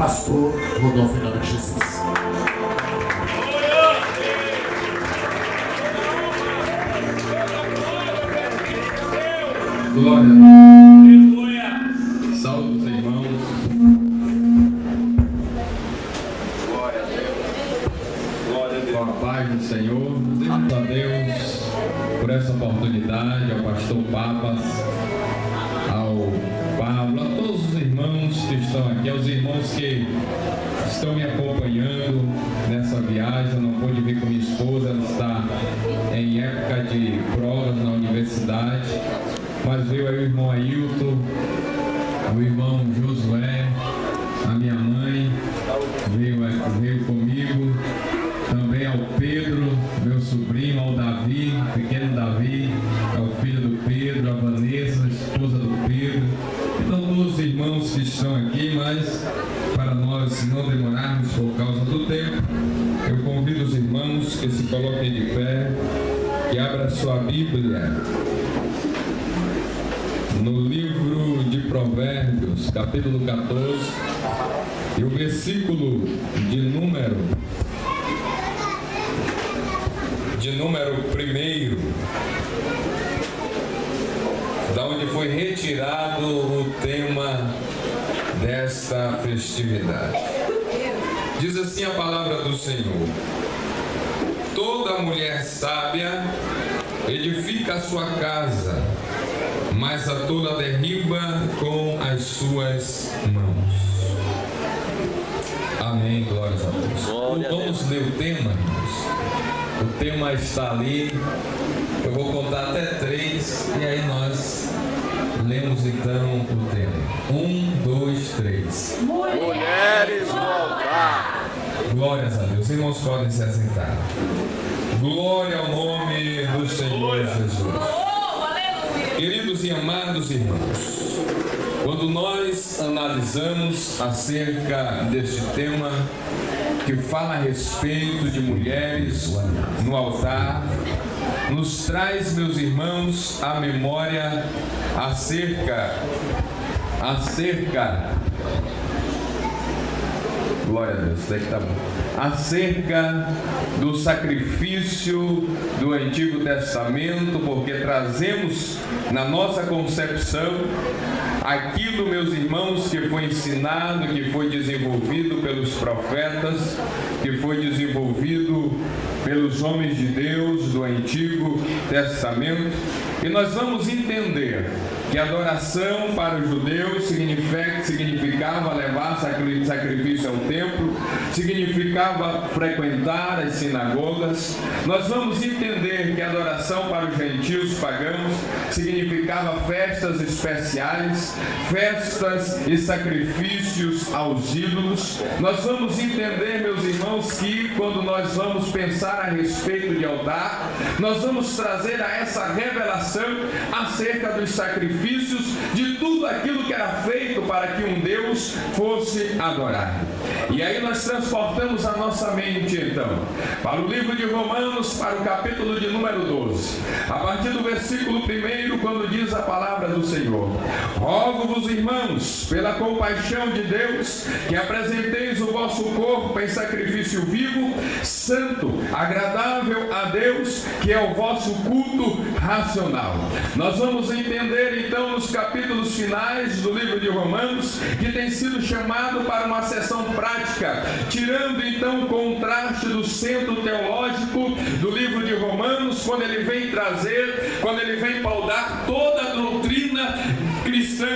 pastor Rodolfo, em nome de Jesus. Glória a Deus. Salve os irmãos. Glória a Deus. Glória a Deus. Com a paz do Senhor. Deus a Deus por essa oportunidade, ao pastor Papas, ao Pablo, a todos os irmãos que estão aqui, aos irmãos que estão me acompanhando nessa viagem. Eu não pude vir com minha esposa, ela está em época de provas na universidade. Mas veio aí o irmão Ailton, o irmão Josué, a minha mãe, veio comigo, também ao Pedro, meu sobrinho, ao Davi, pequeno Davi, é o filho do Pedro, a Vanessa, a esposa do Pedro. Então todos os irmãos que estão aqui, mas para nós não demorarmos por causa do tempo, eu convido os irmãos que se coloquem de pé, que abram a sua Bíblia no livro de Provérbios, capítulo 14, e o versículo de número 1, da onde foi retirado o tema desta festividade. Diz assim a palavra do Senhor: toda mulher sábia edifica a sua casa, mas a tola derriba com as suas mãos. Amém, glórias a Deus. Vamos ler o tema, irmãos. O tema está ali. Eu vou contar até 3 e aí nós lemos então o tema. 1, 2, 3. Mulheres no altar. Glórias a Deus. Os irmãos podem se assentar. Glória ao nome do Senhor Jesus. Queridos e amados irmãos, quando nós analisamos acerca deste tema que fala a respeito de mulheres no altar, nos traz, meus irmãos, a memória acerca glória a Deus, daqui tá bom. Acerca do sacrifício do Antigo Testamento, porque trazemos na nossa concepção aquilo, meus irmãos, que foi ensinado, que foi desenvolvido pelos profetas, que foi desenvolvido pelos homens de Deus do Antigo Testamento. E nós vamos entender que adoração para os judeus significava levar sacrifício ao templo, significava frequentar as sinagogas. Nós vamos entender que adoração para os gentios pagãos significava festas especiais, festas e sacrifícios aos ídolos. Nós vamos entender, meus irmãos, que quando nós vamos pensar a respeito de altar, nós vamos trazer a essa revelação acerca dos sacrifícios, de tudo aquilo que era feito para que um Deus fosse adorado. E aí nós transportamos a nossa mente então para o livro de Romanos, para o capítulo de número 12, a partir do versículo 1, quando diz a palavra do Senhor: rogo-vos, irmãos, pela compaixão de Deus, que apresenteis o vosso corpo em sacrifício vivo, santo, agradável a Deus, que é o vosso culto racional. Nós vamos entender então nos capítulos finais do livro de Romanos, que tem sido chamado para uma sessão prática, tirando então o contraste do centro teológico do livro de Romanos, quando ele vem paudar toda a doutrina cristã,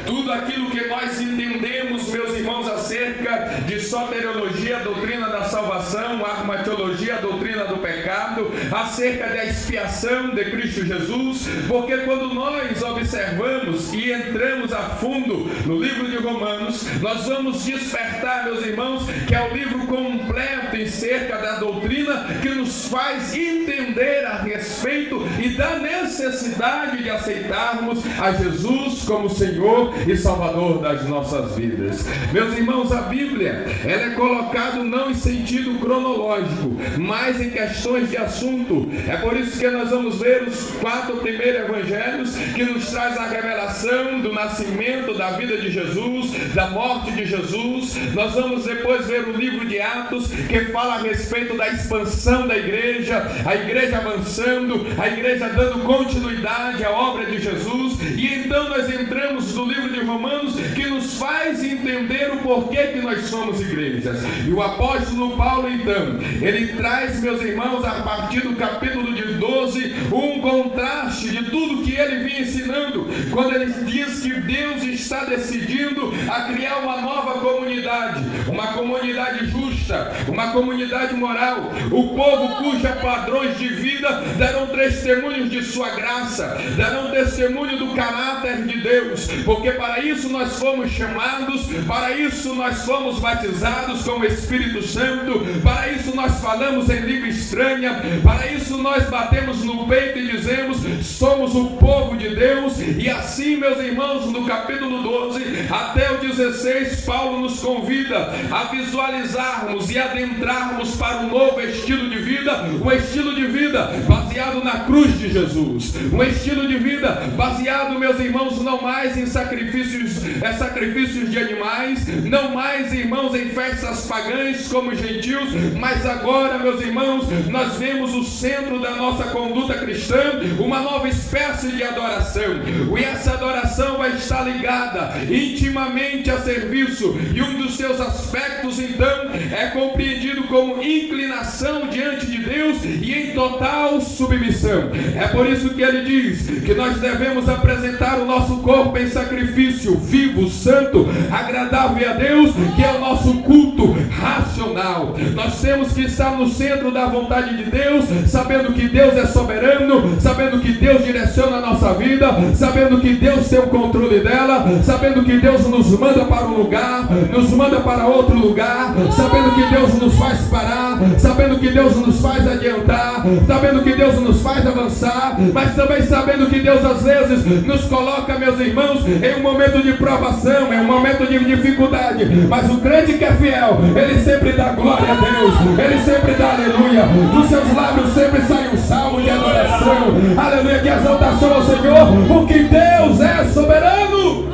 tudo aquilo que nós entendemos, meus irmãos, acerca de soteriologia, a doutrina da salvação, armatiologia, a doutrina do pecado, acerca da expiação de Cristo Jesus, porque quando nós observamos e entramos a fundo no livro de Romanos, nós vamos despertar, meus irmãos, que é o livro completo em cerca da doutrina que nos faz entender a respeito e da necessidade de aceitarmos a Jesus como Senhor e Salvador das nossas vidas. Meus irmãos, a Bíblia, ela é colocada não em sentido cronológico, mas em questões de assunto. É por isso que nós vamos ver os 4 primeiros evangelhos, que nos traz a revelação do nascimento, da vida de Jesus, da morte de Jesus. Nós vamos depois ver o livro de Atos, que fala a respeito da expansão da igreja, a igreja avançando, a igreja dando continuidade à obra de Jesus. E então nós entramos no livro de Romanos, que nos faz entender o porquê que nós somos igrejas. E o apóstolo Paulo, então, ele traz, meus irmãos, a partir do capítulo de 12, um contraste de tudo que ele vinha ensinando, quando ele diz que Deus está decidindo a criar uma nova comunidade, uma comunidade justa, uma comunidade moral, o povo cuja padrões de vida darão testemunhos de sua graça, darão testemunho do caráter de Deus, porque para isso nós fomos chamados, para isso nós fomos batizados com o Espírito Santo, para isso nós falamos em língua estranha, para isso nós batemos no peito e dizemos: somos o povo de Deus. E assim, meus irmãos, no capítulo 12 até o 16, Paulo nos convida a visualizarmos e adentrarmos para um novo estilo de vida, um estilo de vida baseado na cruz de Jesus, um estilo de vida baseado, meus irmãos, não mais em sacrifícios de animais, não mais, irmãos, em festas pagãs como gentios, mas agora, meus irmãos, nós vemos o centro da nossa conduta cristã, uma nova espécie de adoração, e essa adoração vai estar ligada intimamente a serviço, e um dos seus aspectos, então, é compreendido como inclinação diante de Deus e em total submissão. É por isso que ele diz que nós devemos apresentar o nosso corpo em sacrifício vivo, santo, agradável a Deus, que é o nosso culto racional. Nós temos que estar no centro da vontade de Deus, sabendo que Deus é soberano, sabendo que Deus direciona a nossa vida, sabendo que Deus tem o controle dela, sabendo que Deus nos manda para um lugar, nos manda para outro lugar, sabendo que Deus nos faz parar, sabendo que Deus nos faz adiantar, sabendo que Deus nos faz avançar, mas também sabendo que Deus às vezes nos coloca, meus irmãos, em um momento de provação, em um momento de dificuldade, mas o crente que é fiel, ele sempre dá glória a Deus, ele sempre dá aleluia, dos seus lábios sempre sai um salmo de adoração, aleluia, de exaltação ao Senhor, porque Deus é soberano,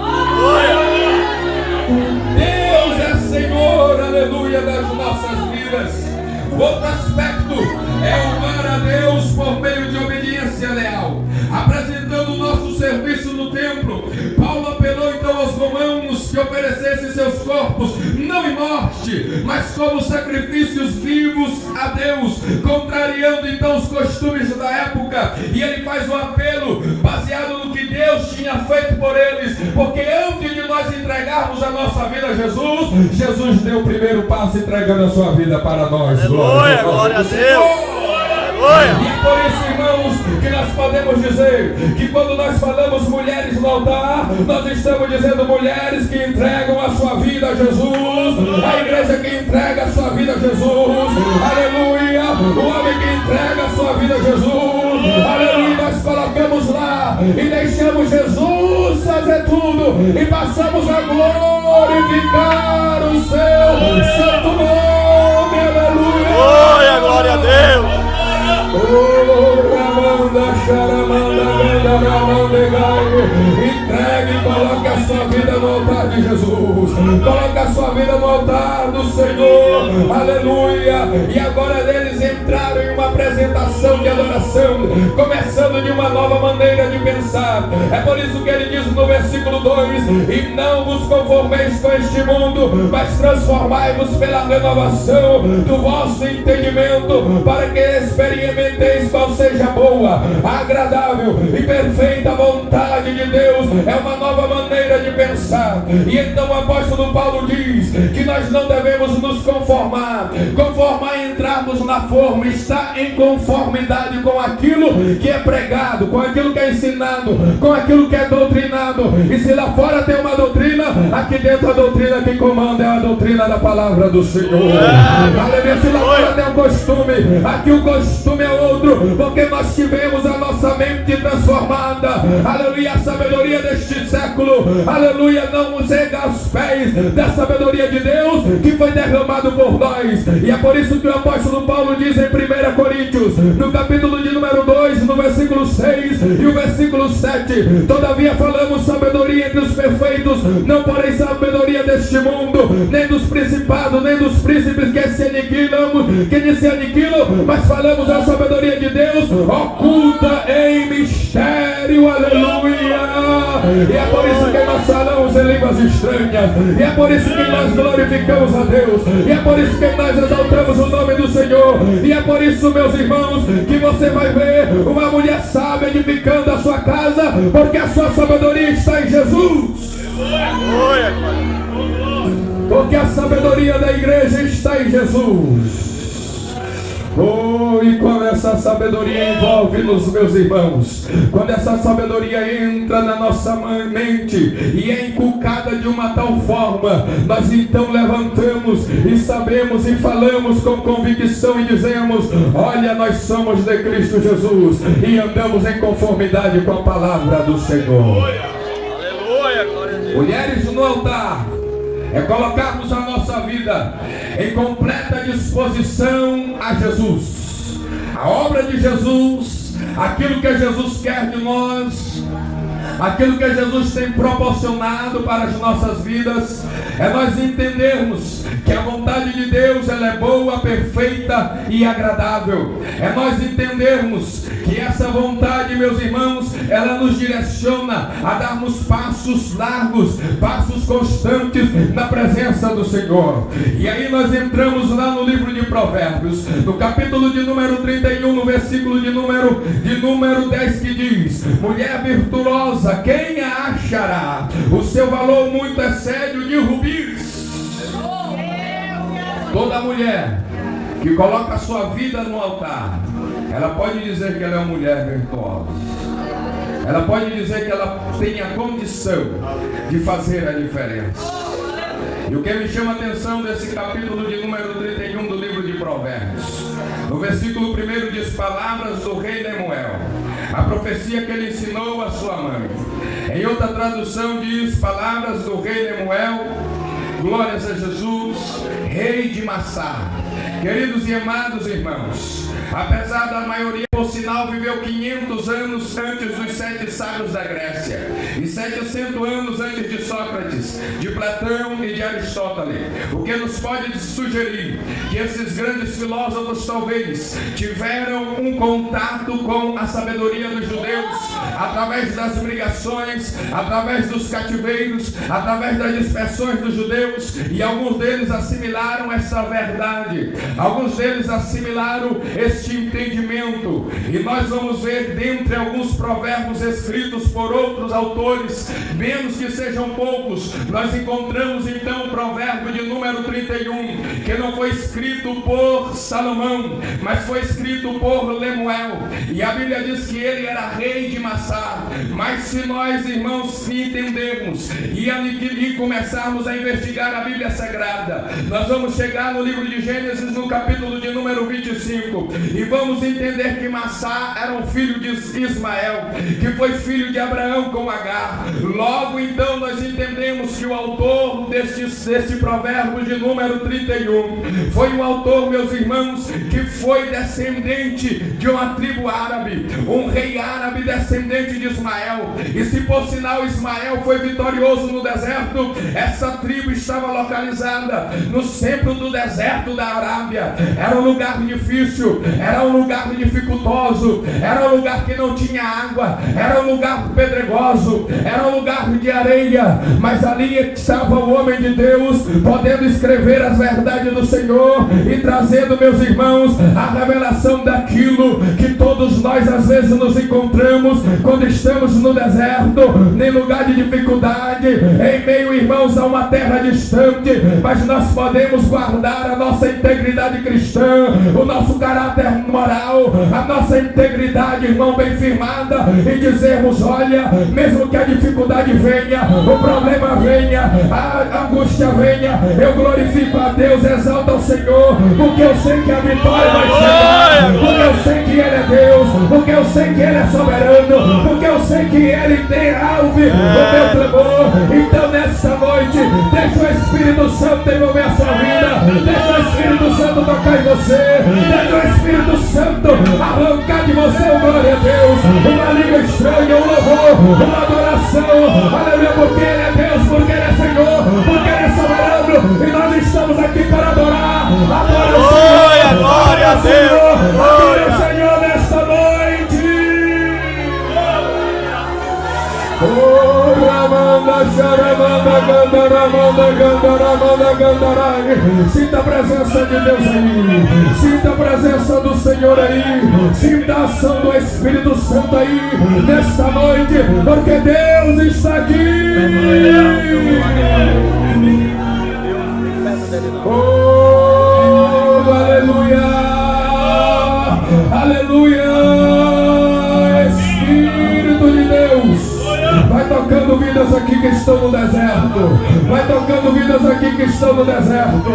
Deus é Senhor, aleluia, das nossas vidas. Outro aspecto é honrar a Deus por meio de obediência leal, apresentando o nosso serviço no templo. Paulo apelou então aos romanos que oferecessem seus corpos não em morte, mas como sacrifícios vivos a Deus, contrariando então os costumes da época. E ele faz um apelo baseado no que Deus tinha feito por eles, porque antes de nós entregarmos a nossa vida a Jesus, Jesus deu o primeiro passo entregando a sua vida para nós. Aleluia, glória a Deus. E é por isso, irmãos, que nós podemos dizer que quando nós falamos mulheres no altar, nós estamos dizendo mulheres que entregam a sua vida a Jesus, a igreja que entrega a sua vida a Jesus, aleluia, o homem que entrega a sua vida a Jesus, aleluia, nós colocamos lá e deixamos Jesus fazer tudo e passamos a glorificar o seu santo nome, aleluia, glória a Deus. Entregue e coloque a sua vida no altar de Jesus, coloque a sua vida no altar do Senhor, aleluia. E agora eles entraram em uma apresentação de adoração, começando de uma nova maneira de pensar. É por isso que ele diz no versículo 2: e não vos conformeis com este mundo, mas transformai-vos pela renovação do vosso entendimento, para que experimenteis qual seja boa, agradável e perfeita vontade de Deus. É uma nova maneira de pensar. E então o apóstolo Paulo diz que nós não devemos nos conformar em entrarmos na forma, em conformidade com aquilo que é pregado, com aquilo que é ensinado, com aquilo que é doutrinado. E se lá fora tem uma doutrina, aqui dentro a doutrina que comanda é a doutrina da palavra do Senhor. Aleluia. Se lá fora tem um costume, aqui o costume é outro, porque nós tivemos a nossa mente transformada. Aleluia. A sabedoria deste século, aleluia, não nos chega aos pés da sabedoria de Deus que foi derramado por nós. E é por isso que o apóstolo Paulo diz em 1 Coríntios, no capítulo de número 2, no versículo 6 e o versículo 7: todavia falamos sabedoria entre os perfeitos, não porém sabedoria deste mundo, nem dos principados, nem dos príncipes que se aniquilam, mas falamos a sabedoria de Deus oculta em mistério. Aleluia. E é por isso que nós falamos em línguas estranhas, e é por isso que nós glorificamos a Deus, e é por isso que nós exaltamos o nome do Senhor. E é por isso, meus irmãos, que você vai ver uma mulher sábia edificando a sua casa, porque a sua sabedoria está em Jesus. Porque a sabedoria da igreja está em Jesus. Oh, e quando essa sabedoria envolve-nos, meus irmãos, quando essa sabedoria entra na nossa mente e é inculcada de uma tal forma, nós então levantamos e sabemos e falamos com convicção e dizemos: olha, nós somos de Cristo Jesus e andamos em conformidade com a palavra do Senhor. Aleluia, glória a Deus. Mulheres no altar é colocarmos a nossa vida em completa disposição a Jesus, a obra de Jesus, aquilo que Jesus quer de nós, aquilo que Jesus tem proporcionado para as nossas vidas. É nós entendermos que a vontade de Deus ela é boa, perfeita e agradável. É nós entendermos que essa vontade, meus irmãos, ela nos direciona a darmos passos largos, passos constantes na presença do Senhor. E aí nós entramos lá no livro de Provérbios, no capítulo de número 31, no versículo de número 10, que diz: mulher virtuosa, quem a achará? O seu valor muito excede o de rubis. Toda mulher que coloca a sua vida no altar, ela pode dizer que ela é uma mulher virtuosa. Ela pode dizer que ela tem a condição de fazer a diferença. E o que me chama a atenção desse capítulo de número 31 do livro de Provérbios, no versículo 1 diz: palavras do rei Lemuel, a profecia que ele ensinou a sua mãe. Em outra tradução diz: palavras do rei Lemuel, glórias a Jesus, rei de Massá. Queridos e amados irmãos, apesar da maioria, por sinal, viveu 500 anos antes dos 7 sábios da Grécia e 700 anos antes de Sócrates, de Platão e de Aristóteles, o que nos pode sugerir que esses grandes filósofos talvez tiveram um contato com a sabedoria dos judeus através das migrações, através dos cativeiros, através das dispersões dos judeus, e alguns deles assimilaram essa verdade, alguns deles assimilaram este entendimento. E nós vamos ver dentre alguns provérbios escritos por outros autores, menos que sejam poucos, nós encontramos então o provérbio de número 31, que não foi escrito por Salomão, mas foi escrito por Lemuel, e a Bíblia diz que ele era rei de Massá. Mas se nós, irmãos, entendermos e começarmos a investigar a Bíblia Sagrada, nós vamos chegar no livro de Gênesis, no capítulo de número 25, e vamos entender que Massá era um filho de Ismael, que foi filho de Abraão com Agar. Logo então nós entendemos que o autor deste provérbio de número 31 foi um autor, meus irmãos, que foi descendente de uma tribo árabe, um rei árabe descendente de Ismael. E se por sinal Ismael foi vitorioso no deserto, essa tribo estava localizada no centro do deserto da Arábia. Era um lugar difícil, era um lugar dificultoso, era um lugar que não tinha água, era um lugar pedregoso, era um lugar de areia, mas ali estava o homem de Deus, podendo escrever as verdades do Senhor e trazendo, meus irmãos, a revelação daquilo que todos nós às vezes nos encontramos quando estamos no deserto, em lugar de dificuldade, em meio, irmãos, a uma terra distante, mas nós podemos guardar a nossa integridade cristã, o nosso caráter moral, a nossa integridade, irmão, bem firmada, e dizermos: olha, mesmo que a dificuldade venha, o problema venha, a angústia venha, eu glorifico a Deus, exalto ao Senhor, porque eu sei que a vitória vai chegar, porque eu sei que Ele é Deus, porque eu sei que Ele é soberano, porque eu sei que Ele tem ouve o meu clamor. Então nessa noite, deixa o Espírito Santo envolver a sua vida, deixa o Espírito Santo tocar em você, deixa o Espírito Santo arrancar de você o glória a Deus, uma língua estranha, um louvor, uma adoração, aleluia, porque Ele é Deus, porque Ele é Senhor, porque Ele é soberano, e nós estamos aqui para adorar, Glória, glória a Deus, glória ao Senhor nesta noite. Oh, Ramanda, Charamanda, Gandaramanda, Gandaramanda, Gandarai. Sinta a presença de Deus aí, sinta a presença do Senhor aí, sinta a ação do Espírito Santo aí, nesta noite, porque Deus está aqui. Oh, aleluia, aleluia, Espírito de Deus. Vai tocando vidas aqui que estão no deserto. Vai tocando vidas aqui que estão no deserto.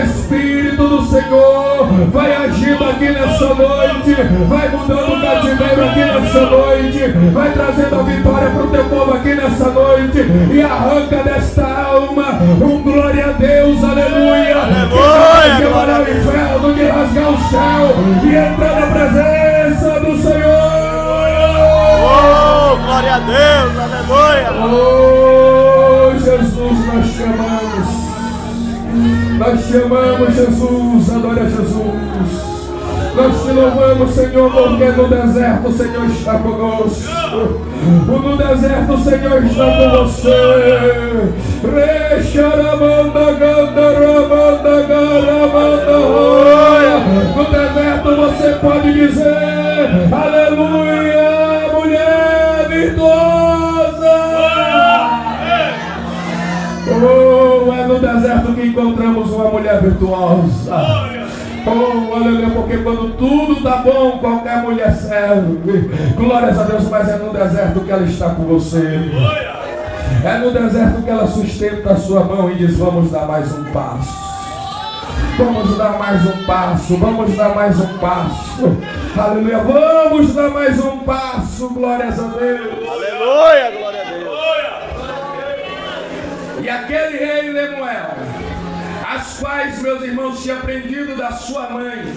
Espírito do Senhor, vai agindo aqui nessa noite. Vai mudando o cativeiro aqui nessa noite. Vai trazendo a vitória para o teu povo aqui nessa noite. E arranca desta alma um glória a Deus, aleluia. Aleluia, Que vai quebrar o inferno, de rasgar o céu e entrar na presença do Senhor. oh, glória a Deus, aleluia. Oh, Jesus, nós te amamos. Nós te amamos, Jesus. Adore a Jesus. Nós te louvamos, Senhor, porque no deserto o Senhor está conosco. No deserto o Senhor está com você. No deserto você pode dizer: aleluia, mulher virtuosa. Oh, é no deserto que encontramos uma mulher virtuosa. Oh, aleluia, porque quando tudo tá bom, qualquer mulher serve. Glórias a Deus, mas é no deserto que ela está com você. É no deserto que ela sustenta a sua mão e diz: vamos dar mais um passo. Vamos dar mais um passo, vamos dar mais um passo. Aleluia, vamos dar mais um passo. Glórias a Deus. Aleluia, glória a Deus. E aquele rei Lemuel, as quais, meus irmãos, tinha aprendido da sua mãe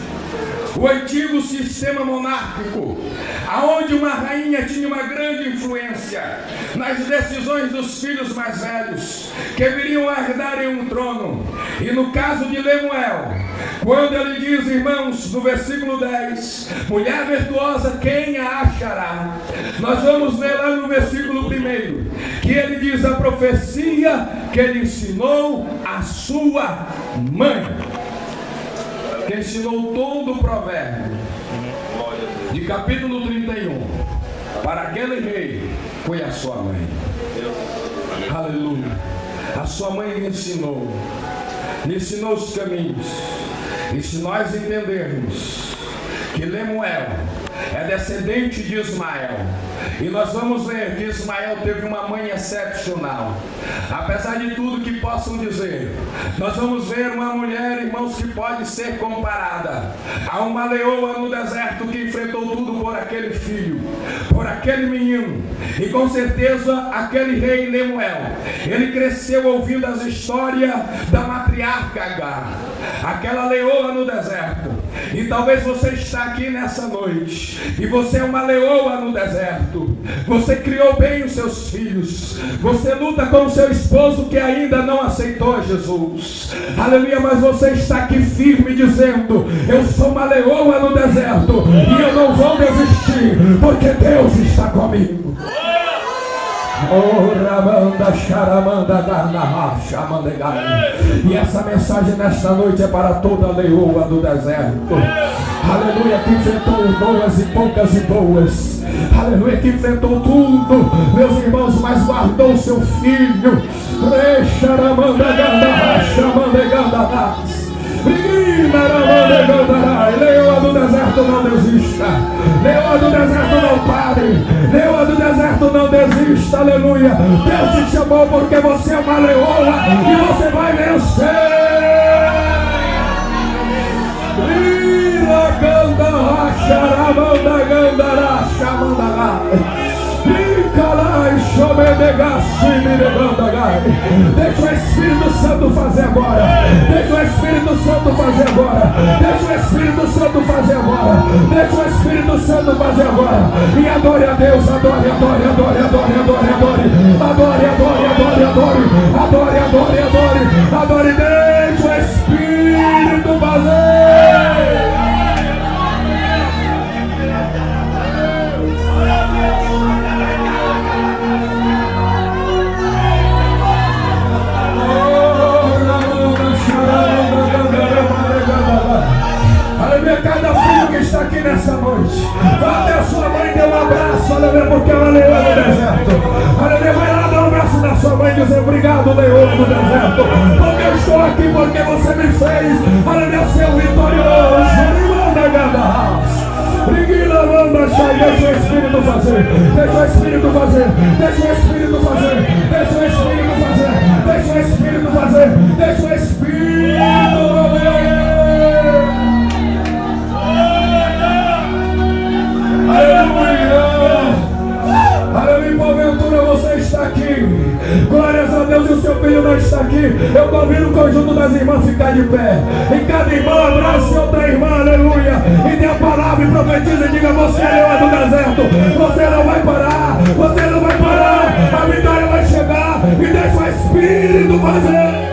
o antigo sistema monárquico, aonde uma rainha tinha uma grande influência nas decisões dos filhos mais velhos, que viriam a herdar em um trono. E no caso de Lemuel, quando ele diz, irmãos, no versículo 10, mulher virtuosa, quem a achará? Nós vamos ver lá no versículo 1, que ele diz a profecia que ele ensinou a sua mãe, que ensinou todo o provérbio de capítulo 31 para aquele rei, foi a sua mãe. Aleluia. A sua mãe lhe ensinou os caminhos. E se nós entendermos que Lemuel é descendente de Ismael, e nós vamos ver que Ismael teve uma mãe excepcional, apesar de tudo que possam dizer, nós vamos ver uma mulher, irmãos, que pode ser comparada a uma leoa no deserto que enfrentou tudo por aquele filho, por aquele menino. E com certeza aquele rei Lemuel, ele cresceu ouvindo as histórias da matriarca Agar, aquela leoa no deserto. E talvez você está aqui nessa noite e você é uma leoa no deserto. Você criou bem os seus filhos, você luta com o seu esposo que ainda não aceitou Jesus, aleluia, mas você está aqui firme dizendo: eu sou uma leoa no deserto e eu não vou desistir, porque Deus está comigo. E essa mensagem nesta noite é para toda leoa do deserto. aleluia, que enfrentou boas e poucas e boas, aleluia, que enfrentou tudo, meus irmãos, mas guardou o seu filho. Leoa do deserto, não desista. Leoa do deserto, não pare. Leoa do deserto, não desista. Aleluia. Deus te chamou porque você é uma leoa e você vai vencer. Deixa o Espírito Santo fazer agora. Deixa o Espírito Santo fazer agora. Deixa o Espírito Santo fazer agora. Deixa o Espírito Santo fazer agora. E adore a Deus. Adore, adore, adore, adore, adore, adore. Adore, adore, adore, adore. Adore, adore, adore. Adore, deixa o Espírito fazer. Cada filho que está aqui nessa noite, vá até a sua mãe e dê um abraço, aleluia, porque ela é leoa do deserto. Aleluia, vai lá dar um abraço na sua mãe e dizer obrigado, leoa do deserto, porque eu estou aqui, porque você me fez, aleluia, ser vitorioso. Irmão da Gada, deixa o Espírito fazer, deixa o Espírito fazer, deixa o Espírito fazer, deixa o Espírito fazer, deixa o Espírito fazer, deixa o Espírito fazer. Aleluia! Aleluia, porventura você está aqui. Glórias a Deus, e o seu filho não está aqui. Eu convido o conjunto das irmãs a ficar de pé. E cada irmã abrace outra irmã, aleluia. E dê a palavra e profetiza e diga: você é leoa do deserto. Você não vai parar. Você não vai parar. A vitória vai chegar. E deixa o Espírito fazer.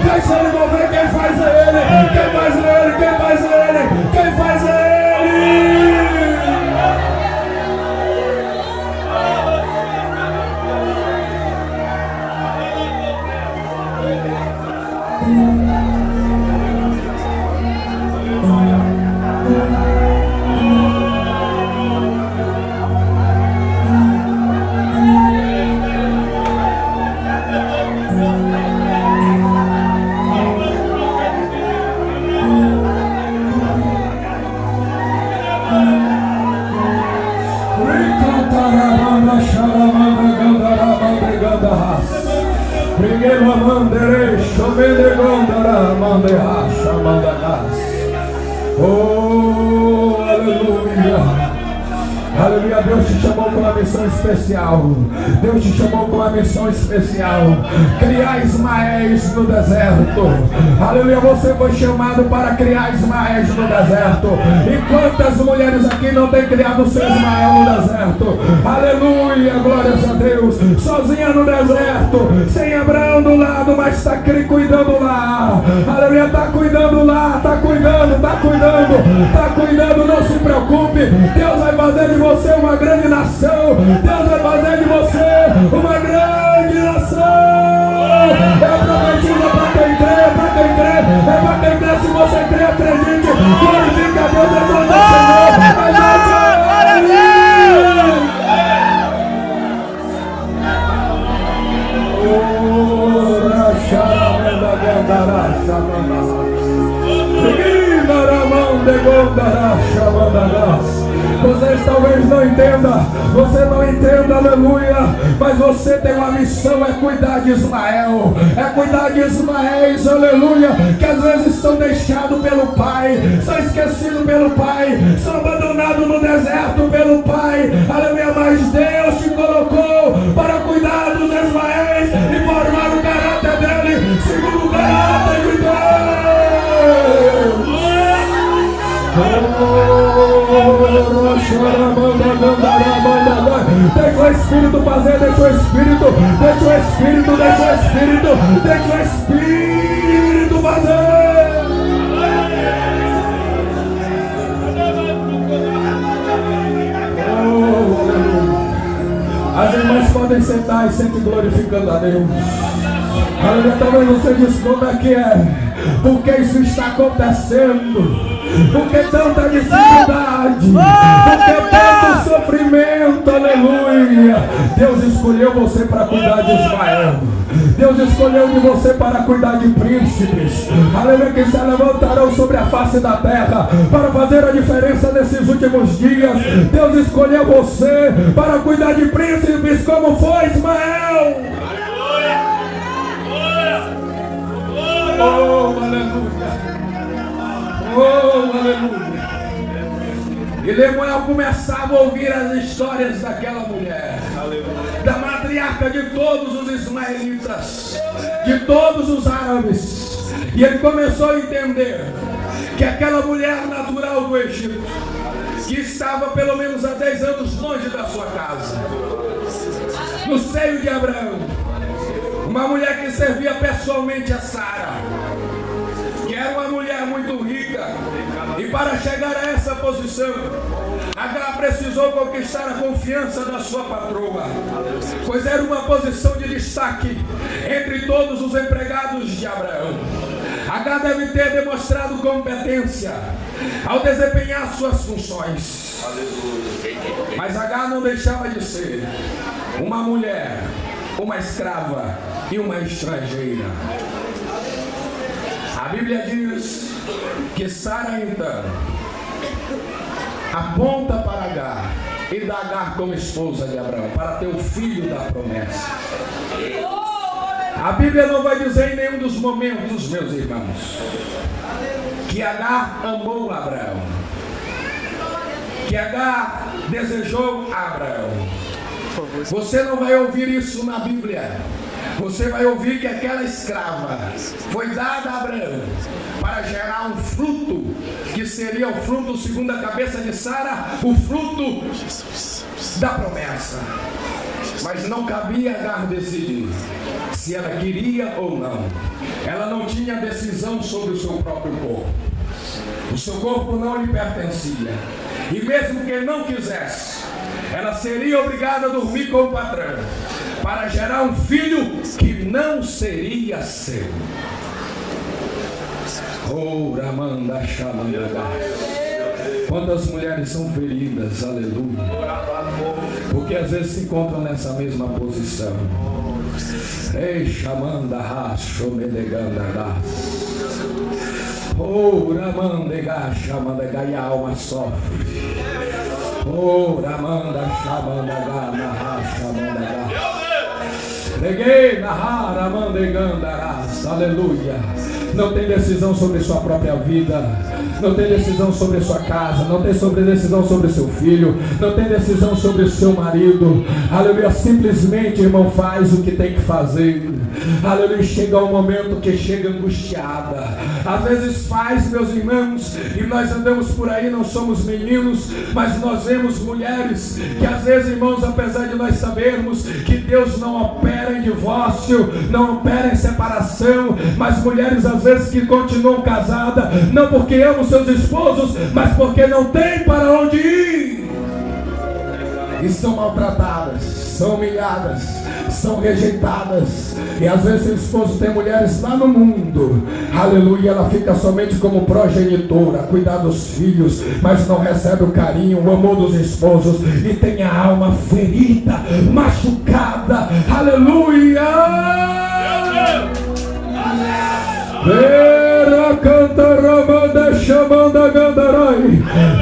Deixa ele mover, quem faz é ele, quem faz é ele, quem faz é ele, quem faz é ele. Oh, aleluia. Aleluia, Deus te chamou com uma missão especial. Deus te chamou com uma missão especial. Criar Ismaéis no deserto. Aleluia, você foi chamado para criar Ismaéis no deserto. E quantas mulheres aqui não têm criado seu Ismael no deserto? Aleluia, glórias a Deus. Sozinha no deserto, sem Abraão do lado, mas está cuidando lá. Aleluia, está cuidando lá, está cuidando, está cuidando, está cuidando. Não se preocupe, Deus vai fazer de você uma grande nação. Deus vai fazer de você uma grande nação. Eu profetizo para quem crê, é para quem crê, é para quem crê. Se você crê, acredite. Glorifique a Deus, exalta o Senhor. Exalta a Vocês talvez não entendam, você não entenda, aleluia, mas você tem uma missão, é cuidar de Ismael, é cuidar de Ismaéis, aleluia, que às vezes são deixados pelo pai, são esquecidos pelo pai, são abandonados no deserto pelo pai, aleluia, mas Deus te colocou para cuidar dos Ismaéis e formar o caráter dele, segundo o caráter de Deus. Oh, Deixa o Espírito fazer, deixa o Espírito, deixa o Espírito, deixa o Espírito, deixa o Espírito fazer. As irmãs podem sentar e sempre glorificando a Deus. Aleluia, talvez você diz como é que é. Porque isso está acontecendo? Porque tanta dificuldade? Porque tanto sofrimento? Aleluia! Deus escolheu você para cuidar de Ismael. Deus escolheu de você para cuidar de príncipes. Aleluia, que se levantarão sobre a face da terra para fazer a diferença nesses últimos dias. Deus escolheu você para cuidar de príncipes como foi Ismael. Oh, aleluia! Oh, aleluia! E Lemuel começava a ouvir as histórias daquela mulher, da matriarca de todos os ismaelitas, de todos os árabes. E ele começou a entender que aquela mulher natural do Egito, que estava pelo menos há 10 anos longe da sua casa, no seio de Abraão, uma mulher que servia pessoalmente a Sara, que era uma mulher muito rica, e para chegar a essa posição, Agar precisou conquistar a confiança da sua patroa, pois era uma posição de destaque entre todos os empregados de Abraão. Agar deve ter demonstrado competência ao desempenhar suas funções, mas Agar não deixava de ser uma mulher, uma escrava e uma estrangeira. A Bíblia diz que Sara então aponta para Agar e dá Agar como esposa de Abraão para ter o filho da promessa. A Bíblia não vai dizer em nenhum dos momentos, meus irmãos, que Agar amou Abraão, que Agar desejou Abraão. Você não vai ouvir isso na Bíblia. Você vai ouvir que aquela escrava foi dada a Abraão para gerar um fruto, que seria o fruto, segundo a cabeça de Sara, o fruto da promessa. Mas não cabia a Agar decidir se ela queria ou não. Ela não tinha decisão sobre o seu próprio corpo. O seu corpo não lhe pertencia. E mesmo que não quisesse, ela seria obrigada a dormir com o patrão para gerar um filho que não seria seu. Oh, Ramanda Chamanda. Quantas mulheres são feridas, aleluia, porque às vezes se encontram nessa mesma posição. Ei, Chamanda Racho Medeganda. Oh, Ramanda Chamanda, e a alma sofre. Oh, Ramanda Chamanda Chamanda. Peguei na rara, mandegandarás, aleluia. Não tem decisão sobre sua própria vida, não tem decisão sobre sua casa, não tem decisão sobre seu filho, não tem decisão sobre o seu marido, aleluia. Simplesmente, irmão, faz o que tem que fazer, aleluia. Chega um momento que chega angustiada, às vezes faz, meus irmãos, e nós andamos por aí, não somos meninos, mas nós vemos mulheres que às vezes, irmãos, apesar de nós sabermos que Deus não opera em divórcio, não opera em separação, mas mulheres às vezes que continuam casadas, não porque amam seus esposos, mas porque não tem para onde ir, e são maltratadas, são humilhadas, são rejeitadas. E às vezes o esposo tem mulheres lá no mundo, aleluia, ela fica somente como progenitora, cuidar dos filhos, mas não recebe o carinho, o amor dos esposos, e tem a alma ferida, machucada, aleluia.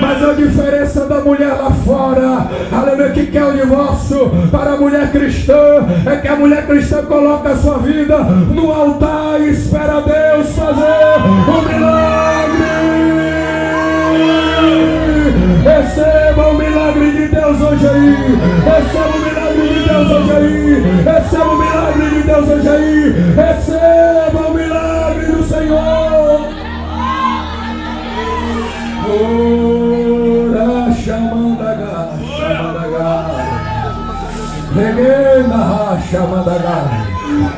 Mas a diferença da mulher lá fora, aleluia, que quer o divórcio, para a mulher cristã, é que a mulher cristã coloca a sua vida no altar e espera Deus fazer um milagre. Receba o milagre de Deus hoje aí. Receba o milagre de Deus hoje aí. Receba o milagre de Deus hoje aí. Receba o milagre do Senhor. Ora, chama.